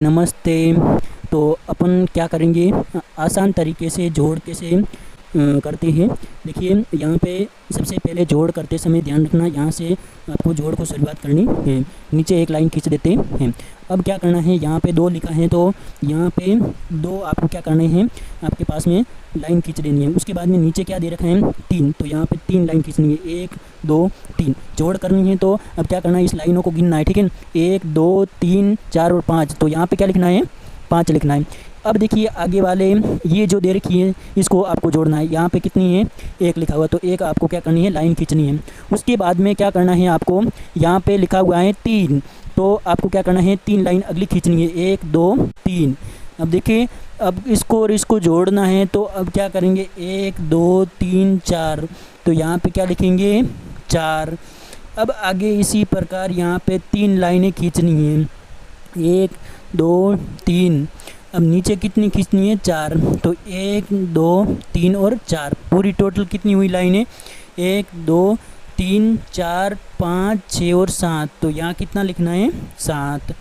नमस्ते। तो अपन क्या करेंगे, आसान तरीके से जोड़ कैसे करते हैं। देखिए यहाँ पे सबसे पहले जोड़ करते समय ध्यान रखना, यहाँ से आपको जोड़ को शुरुआत करनी है। नीचे एक लाइन खींच देते हैं। अब क्या करना है, यहाँ पे 2 लिखा है तो यहाँ पे 2 आपको क्या करने हैं, आपके पास में लाइन खींच देनी है। उसके बाद में नीचे क्या दे रखा है 3, तो यहाँ पे 3 लाइन खींचनी है, 1 2 3 जोड़ करनी है। तो अब क्या करना है, इस लाइनों को गिनना है, ठीक है। 1 2 3 4 और 5, तो यहाँ पे क्या लिखना है 5 लिखना है। अब देखिए आगे वाले ये जो दे रखी है इसको आपको जोड़ना है। यहाँ पे कितनी है 1 लिखा हुआ, तो 1 आपको क्या करनी है, लाइन खींचनी है। उसके बाद में क्या करना है आपको, यहाँ पे लिखा हुआ है 3, तो आपको क्या करना है 3 लाइन अगली खींचनी है, 1 2 3। अब देखिए अब इसको और इसको जोड़ना है, तो अब क्या करेंगे 1 2 3 4, तो यहाँ पे क्या लिखेंगे 4। अब आगे इसी प्रकार यहाँ पे 3 लाइनें खींचनी है, 1 2 3। अब नीचे कितनी खींचनी है 4, तो 1 2 3 और 4, पूरी टोटल कितनी हुई लाइनें 1 2 3 4 5 6 और 7, तो यहाँ कितना लिखना है 7।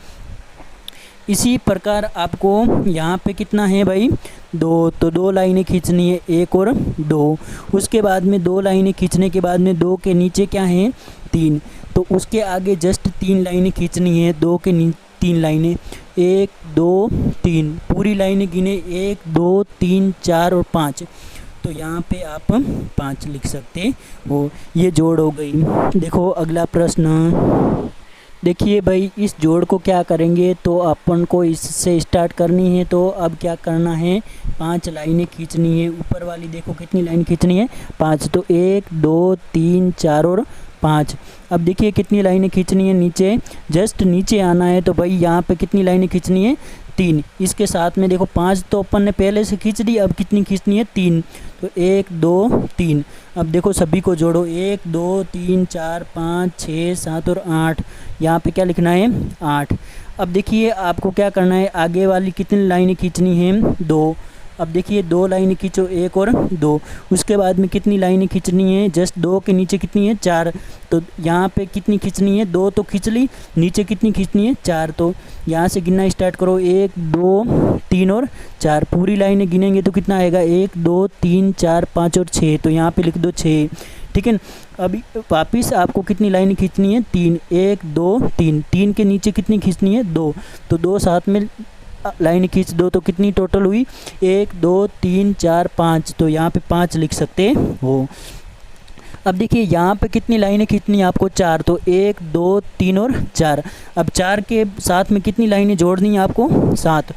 इसी प्रकार आपको यहाँ पे कितना है भाई 2, तो 2 लाइनें खींचनी है, 1 और 2। उसके बाद में 2 लाइनें खींचने के बाद में 2 के नीचे क्या है 3, तो उसके आगे जस्ट 3 लाइनें खींचनी है, 2 के नीचे 3 लाइनें, 1 2 3, पूरी लाइनें गिने 1 2 3 4 और 5, तो यहाँ पे आप 5 लिख सकते हो। ये जोड़ हो गई। देखो अगला प्रश्न, देखिए भाई इस जोड़ को क्या करेंगे, तो अपन को इससे स्टार्ट करनी है। तो अब क्या करना है, 5 लाइनें खींचनी है। ऊपर वाली देखो कितनी लाइन खींचनी है 5, तो 1 2 3 4 और 5। अब देखिए कितनी लाइनें खींचनी है, नीचे जस्ट नीचे आना है, तो भाई यहाँ पे कितनी लाइनें खींचनी है 3। इसके साथ में देखो 5 तो अपन ने पहले से खींच दी, अब कितनी खींचनी है 3, तो 1 2 3। अब देखो सभी को जोड़ो, 1 2 3 4 5 6 7 और 8, यहाँ पे क्या लिखना है 8। अब देखिए आपको क्या करना है, आगे वाली कितनी लाइनें खींचनी है 2। अब देखिए 2 लाइनें खींचो, 1 और 2। उसके बाद में कितनी लाइनें खींचनी है, जस्ट 2 के नीचे कितनी है 4, तो यहाँ पे कितनी खींचनी है 2 तो खींच ली, नीचे कितनी खींचनी है 4, तो यहाँ से गिनना स्टार्ट करो, 1 2 3 और 4, पूरी लाइनें गिनेंगे तो कितना आएगा 1 2 3 4 5 और 6, तो यहाँ पे लिख दो 6, ठीक है। अभी वापिस आपको कितनी लाइनें खींचनी है 3, 1 2 3, 3 के नीचे कितनी खींचनी है 2, तो 2 साथ में लाइन खींच दो, तो कितनी टोटल हुई 1 2 3 4 5, तो यहाँ पे 5 लिख सकते हो। अब देखिए यहाँ पे कितनी लाइनें खींचनी है आपको 4, तो 1 2 3 और 4। अब 4 के साथ में कितनी लाइनें जोड़नी है आपको 7,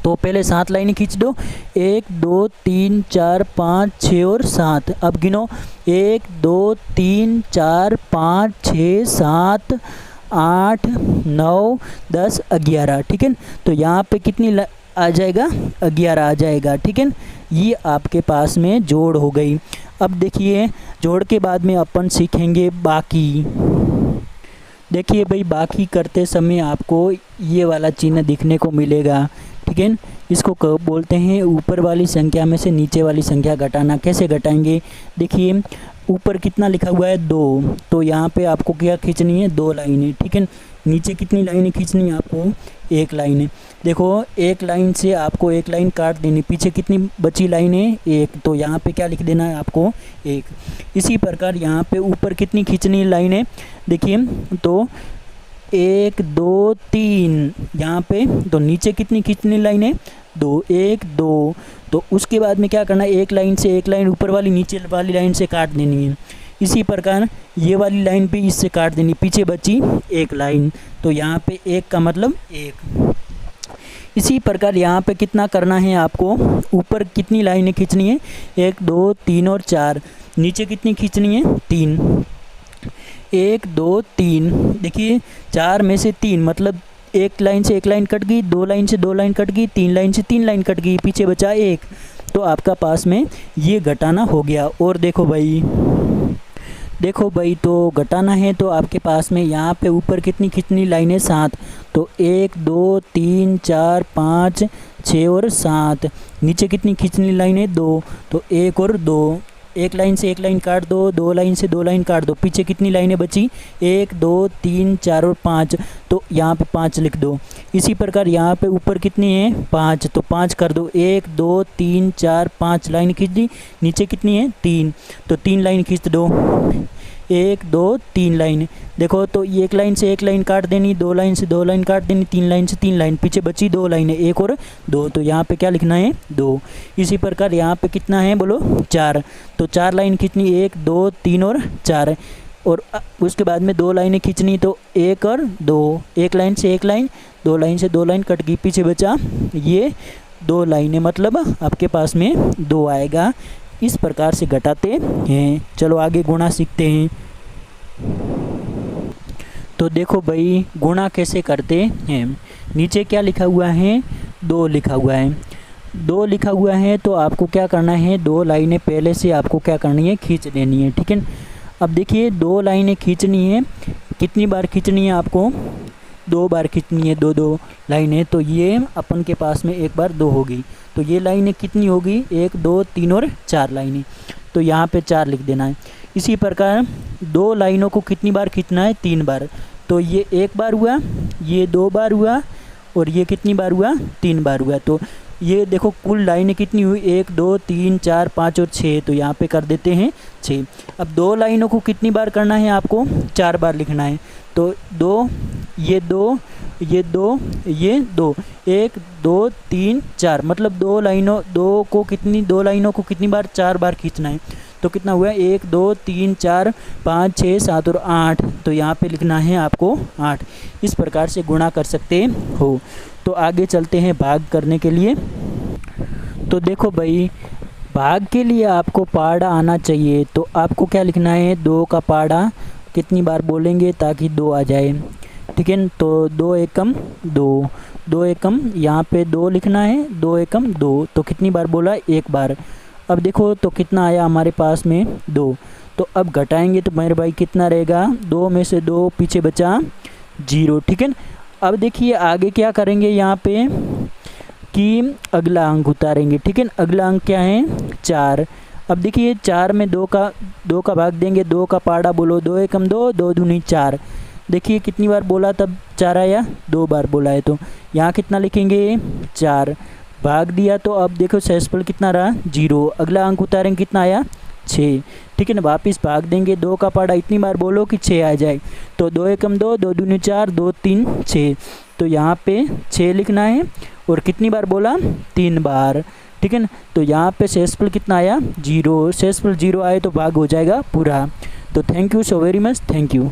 तो पहले 7 लाइनें खींच दो, 1 2 3 4 5 6 और 7। अब गिनो 1 2 3 4 5 6 7 8 9 10 11, ठीक है। तो यहाँ पे कितनी आ जाएगा 11 आ जाएगा, ठीक है। ये आपके पास में जोड़ हो गई। अब देखिए जोड़ के बाद में अपन सीखेंगे बाकी। देखिए भाई बाकी करते समय आपको ये वाला चिन्ह दिखने को मिलेगा, ठीक है। इसको कब बोलते हैं, ऊपर वाली संख्या में से नीचे वाली संख्या घटाना। कैसे घटाएंगे, देखिए ऊपर कितना लिखा हुआ है 2, तो यहाँ पे आपको क्या खींचनी है 2 लाइनें, ठीक है। नीचे कितनी लाइनें खींचनी है आपको 1 लाइन। देखो 1 लाइन से आपको 1 लाइन काट देनी, पीछे कितनी बची लाइन है 1, तो यहाँ पे क्या लिख देना है आपको 1। इसी प्रकार यहाँ पे ऊपर कितनी खींचनी लाइन है, देखिए तो 1 2 3 यहाँ पे, तो नीचे कितनी खींचनी लाइन है 2 1 2, तो उसके बाद में क्या करना है 1 लाइन से 1 लाइन ऊपर वाली नीचे वाली लाइन से काट देनी है। इसी प्रकार ये वाली लाइन भी इससे काट देनी, पीछे बची 1 लाइन, तो यहाँ पे 1 का मतलब 1। इसी प्रकार यहाँ पे कितना करना है आपको, ऊपर कितनी लाइनें खींचनी है 1 2 3 और 4, नीचे कितनी खींचनी है 3, 1 2 3। देखिए 4 में से 3 मतलब 1 लाइन से 1 लाइन कट गई, 2 लाइन से 2 लाइन कट गई, 3 लाइन से 3 लाइन कट गई, पीछे बचा 1, तो आपका पास में ये घटाना हो गया। और देखो भाई तो घटाना है, तो आपके पास में यहाँ पे ऊपर कितनी खींचनी लाइनें 7, तो 1 2 3 4 5 6 और 7। नीचे कितनी खींचनी लाइनें 2, तो 1 और 2, एक लाइन से एक लाइन काट दो, 2 लाइन से 2 लाइन काट दो, पीछे कितनी लाइनें बची, 1 2 3 4 और 5, तो यहाँ पे 5 लिख दो। इसी प्रकार यहाँ पे ऊपर कितनी है, 5, तो 5 कर दो, 1 2 3 4 5 लाइन खींच दी। नीचे कितनी है, 3, तो 3 लाइन खींच दो, 1 2 3 लाइन। देखो तो एक लाइन से एक लाइन काट देनी, 2 लाइन से 2 लाइन काट देनी, 3 लाइन से 3 लाइन, पीछे बची 2 लाइनें, 1 और 2, तो यहाँ पे क्या लिखना है, 2। इसी प्रकार यहाँ पे कितना है बोलो, 4, तो 4 लाइन खींचनी, 1 2 3 और 4, और उसके बाद में 2 लाइनें खींचनी, तो 1 और 2, एक लाइन से एक लाइन, 2 लाइन से 2 लाइन कट गई, पीछे बचा ये 2 लाइनें, मतलब आपके पास में 2 आएगा। इस प्रकार से घटाते हैं। चलो आगे गुणा सीखते हैं। तो देखो भाई गुणा कैसे करते हैं। नीचे क्या लिखा हुआ है, 2 लिखा हुआ है, 2 लिखा हुआ है, तो आपको क्या करना है, 2 लाइनें पहले से आपको क्या करनी है, खींच देनी है, ठीक है। अब देखिए 2 लाइनें खींचनी है, कितनी बार खींचनी है आपको, 2 बार खींचनी है, 2 लाइनें, तो ये अपन के पास में एक बार 2 होगी, तो ये लाइनें कितनी होगी, 1 2 3 और 4 लाइनें, तो यहाँ पे 4 लिख देना है। इसी प्रकार 2 लाइनों को कितनी बार खींचना है, 3 बार, तो ये 1 बार हुआ, ये 2 बार हुआ, और ये कितनी बार हुआ, 3 बार हुआ। तो ये देखो कुल लाइनें कितनी हुई, 1 2 3 4 5 और 6, तो यहाँ पे कर देते हैं 6। अब 2 लाइनों को कितनी बार करना है आपको, 4 बार लिखना है, तो 2 ये 2 ये 2 ये 2, 1 2 3 4, मतलब 2 लाइनों को कितनी बार, 4 बार खींचना है, तो कितना हुआ, 1 2 3 4 5 6 7 और 8, तो यहाँ पे लिखना है आपको 8। इस प्रकार से गुणा कर सकते हो। तो आगे चलते हैं भाग करने के लिए। तो देखो भाई भाग के लिए आपको पहाड़ा आना चाहिए, तो आपको क्या लिखना है, 2 का पहाड़ा कितनी बार बोलेंगे ताकि 2 आ जाए, ठीक है। तो 2 एकम 2, 2 एकम यहाँ पे 2 लिखना है, 2 एकम 2, तो कितनी बार बोला, 1 बार। अब देखो तो कितना आया हमारे पास में, 2, तो अब घटाएंगे तो मेरे भाई कितना रहेगा, 2 में से 2 पीछे बचा 0, ठीक है। अब देखिए आगे क्या करेंगे यहाँ पे कि अगला अंक उतारेंगे, ठीक है। अगला अंक क्या है, 4। अब देखिए 4 में 2 का भाग देंगे, 2 का पहाड़ा बोलो, 2 एकम 2, 2 दूनी 4। देखिए कितनी बार बोला तब 4 आया, 2 बार बोला है, तो यहाँ कितना लिखेंगे, 4, भाग दिया, तो अब देखो शेषफल कितना रहा, 0। अगला अंक उतारेंगे, कितना आया, 6, ठीक है ना। वापस भाग देंगे, 2 का पहाड़ा इतनी बार बोलो कि 6 आ जाए, तो 2 एकम 2, 2 दूनी 4, 2 3 6, तो यहाँ पे 6 लिखना है, और कितनी बार बोला, 3 बार, ठीक है ना। तो यहाँ पे शेषफल कितना आया, 0, शेषफल 0 आए तो भाग हो जाएगा पूरा। तो thank you so very much, thank you.